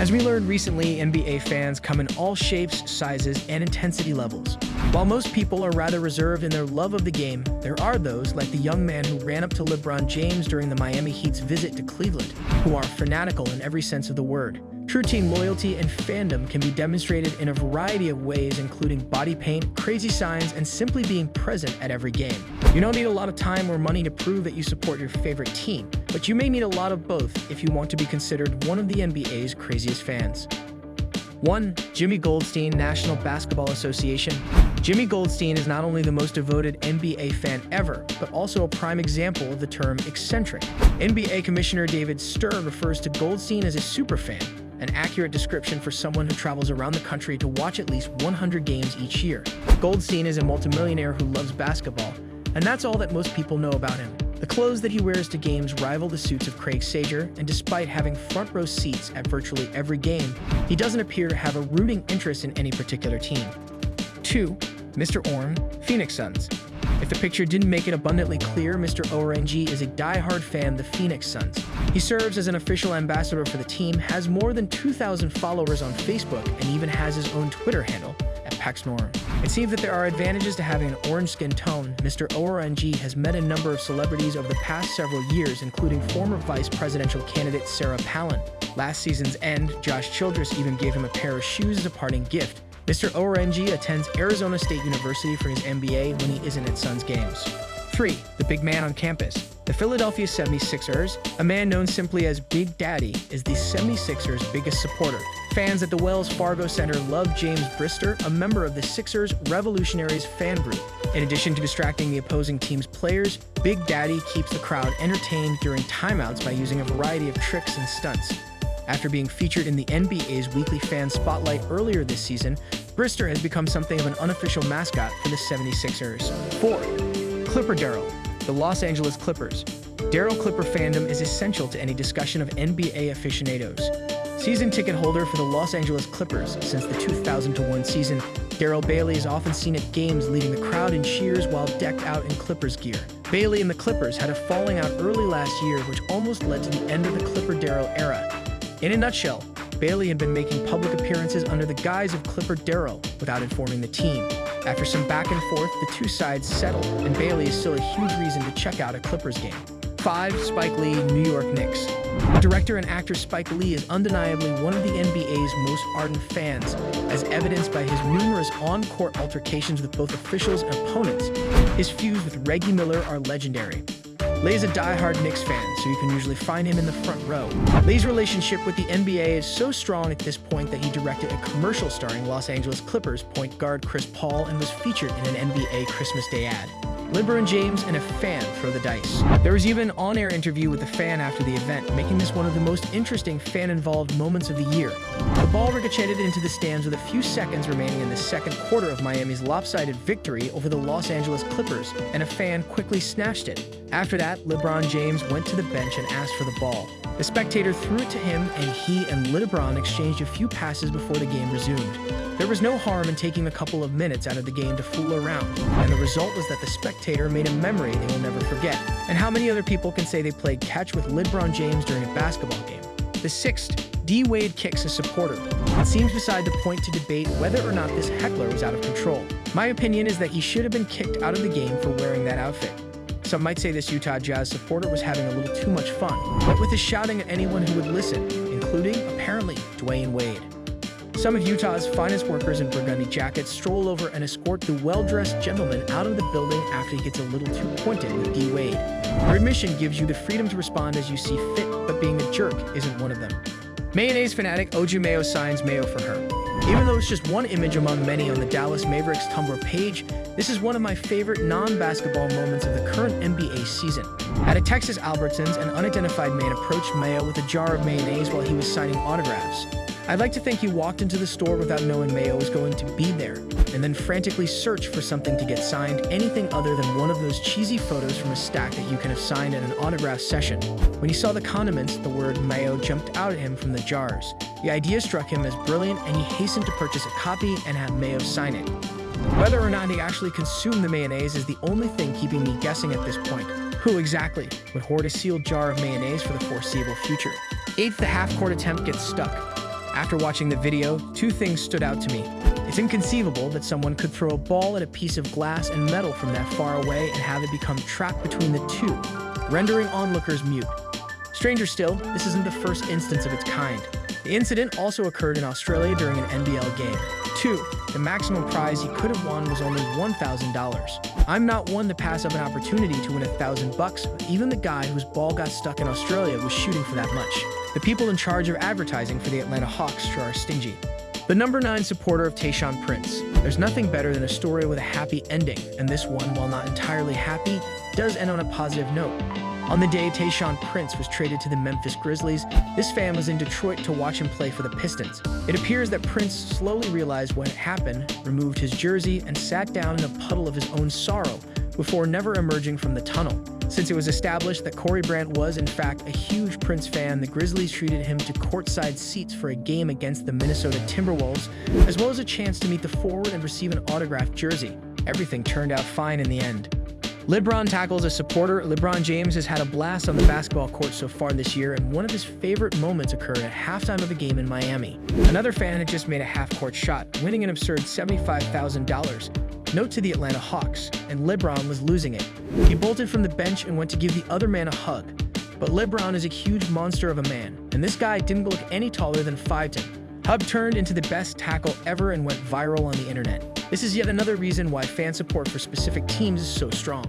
As we learned recently, NBA fans come in all shapes, sizes, and intensity levels. While most people are rather reserved in their love of the game, there are those, like the young man who ran up to LeBron James during the Miami Heat's visit to Cleveland, who are fanatical in every sense of the word. True team loyalty and fandom can be demonstrated in a variety of ways, including body paint, crazy signs, and simply being present at every game. You don't need a lot of time or money to prove that you support your favorite team, but you may need a lot of both if you want to be considered one of the NBA's craziest fans. 1. Jimmy Goldstein, National Basketball Association. Jimmy Goldstein is not only the most devoted NBA fan ever, but also a prime example of the term eccentric. NBA Commissioner David Stern refers to Goldstein as a superfan, an accurate description for someone who travels around the country to watch at least 100 games each year. Goldstein is a multimillionaire who loves basketball, and that's all that most people know about him. The clothes that he wears to games rival the suits of Craig Sager, and despite having front row seats at virtually every game, he doesn't appear to have a rooting interest in any particular team. 2. Mr. Orn, Phoenix Suns. If the picture didn't make it abundantly clear, Mr. ORNG is a die-hard fan of the Phoenix Suns. He serves as an official ambassador for the team, has more than 2,000 followers on Facebook, and even has his own Twitter handle, @PaxNorm. It seems that there are advantages to having an orange skin tone. Mr. ORNG has met a number of celebrities over the past several years, including former vice presidential candidate Sarah Palin. Last season's end, Josh Childress even gave him a pair of shoes as a parting gift. Mr. ORNG attends Arizona State University for his MBA when he isn't at Suns games. 3. The big man on campus. The Philadelphia 76ers, a man known simply as Big Daddy, is the 76ers' biggest supporter. Fans at the Wells Fargo Center love James Brister, a member of the Sixers Revolutionaries fan group. In addition to distracting the opposing team's players, Big Daddy keeps the crowd entertained during timeouts by using a variety of tricks and stunts. After being featured in the NBA's weekly fan spotlight earlier this season, Brister has become something of an unofficial mascot for the 76ers. 4. Clipper Daryl, the Los Angeles Clippers. Daryl Clipper fandom is essential to any discussion of NBA aficionados. Season ticket holder for the Los Angeles Clippers since the 2001 season, Daryl Bailey is often seen at games leading the crowd in cheers while decked out in Clippers gear. Bailey and the Clippers had a falling out early last year, which almost led to the end of the Clipper Daryl era. In a nutshell, Bailey had been making public appearances under the guise of Clipper Daryl without informing the team. After some back and forth, the two sides settled, and Bailey is still a huge reason to check out a Clippers game. 5. Spike Lee, New York Knicks. Director and actor Spike Lee is undeniably one of the NBA's most ardent fans, as evidenced by his numerous on-court altercations with both officials and opponents. His feuds with Reggie Miller are legendary. Lee is a die-hard Knicks fan, so you can usually find him in the front row. Lee's relationship with the NBA is so strong at this point that he directed a commercial starring Los Angeles Clippers point guard Chris Paul and was featured in an NBA Christmas Day ad. LeBron James and a fan throw the dice. There was even an on-air interview with the fan after the event, making this one of the most interesting fan-involved moments of the year. The ball ricocheted into the stands with a few seconds remaining in the second quarter of Miami's lopsided victory over the Los Angeles Clippers, and a fan quickly snatched it. After that, LeBron James went to the bench and asked for the ball. The spectator threw it to him, and he and LeBron exchanged a few passes before the game resumed. There was no harm in taking a couple of minutes out of the game to fool around, and the result was that the spectator made a memory they will never forget. And how many other people can say they played catch with LeBron James during a basketball game? The 6th, D. Wade kicks a supporter. It seems beside the point to debate whether or not this heckler was out of control. My opinion is that he should have been kicked out of the game for wearing that outfit. Some might say this Utah Jazz supporter was having a little too much fun, but with his shouting at anyone who would listen, including, apparently, Dwayne Wade. Some of Utah's finest workers in burgundy jackets stroll over and escort the well-dressed gentleman out of the building after he gets a little too pointed with D. Wade. Your admission gives you the freedom to respond as you see fit, but being a jerk isn't one of them. Mayonnaise fanatic Oju Mayo signs Mayo for her. Even though it's just one image among many on the Dallas Mavericks Tumblr page, this is one of my favorite non-basketball moments of the current NBA season. At a Texas Albertsons, an unidentified man approached Mayo with a jar of mayonnaise while he was signing autographs. I'd like to think he walked into the store without knowing Mayo was going to be there, and then frantically searched for something to get signed, anything other than one of those cheesy photos from a stack that you can have signed at an autograph session. When he saw the condiments, the word Mayo jumped out at him from the jars. The idea struck him as brilliant, and he hastened to purchase a copy and have Mayo sign it. Whether or not he actually consumed the mayonnaise is the only thing keeping me guessing at this point. Who exactly would hoard a sealed jar of mayonnaise for the foreseeable future? 8th, the half-court attempt gets stuck. After watching the video, two things stood out to me. It's inconceivable that someone could throw a ball at a piece of glass and metal from that far away and have it become trapped between the two, rendering onlookers mute. Stranger still, this isn't the first instance of its kind. The incident also occurred in Australia during an NBL game. 2. The maximum prize he could have won was only $1,000. I'm not one to pass up an opportunity to win $1,000, but even the guy whose ball got stuck in Australia was shooting for that much. The people in charge of advertising for the Atlanta Hawks sure are stingy. The number 9 supporter of Tayshaun Prince. There's nothing better than a story with a happy ending, and this one, while not entirely happy, does end on a positive note. On the day Tayshaun Prince was traded to the Memphis Grizzlies, this fan was in Detroit to watch him play for the Pistons. It appears that Prince slowly realized when it happened, removed his jersey, and sat down in a puddle of his own sorrow before never emerging from the tunnel. Since it was established that Corey Brandt was, in fact, a huge Prince fan, the Grizzlies treated him to courtside seats for a game against the Minnesota Timberwolves, as well as a chance to meet the forward and receive an autographed jersey. Everything turned out fine in the end. LeBron tackles a supporter. LeBron James has had a blast on the basketball court so far this year, and one of his favorite moments occurred at halftime of a game in Miami. Another fan had just made a half-court shot, winning an absurd $75,000. Note to the Atlanta Hawks, and LeBron was losing it. He bolted from the bench and went to give the other man a hug. But LeBron is a huge monster of a man, and this guy didn't look any taller than 5'10". Hug turned into the best tackle ever and went viral on the internet. This is yet another reason why fan support for specific teams is so strong.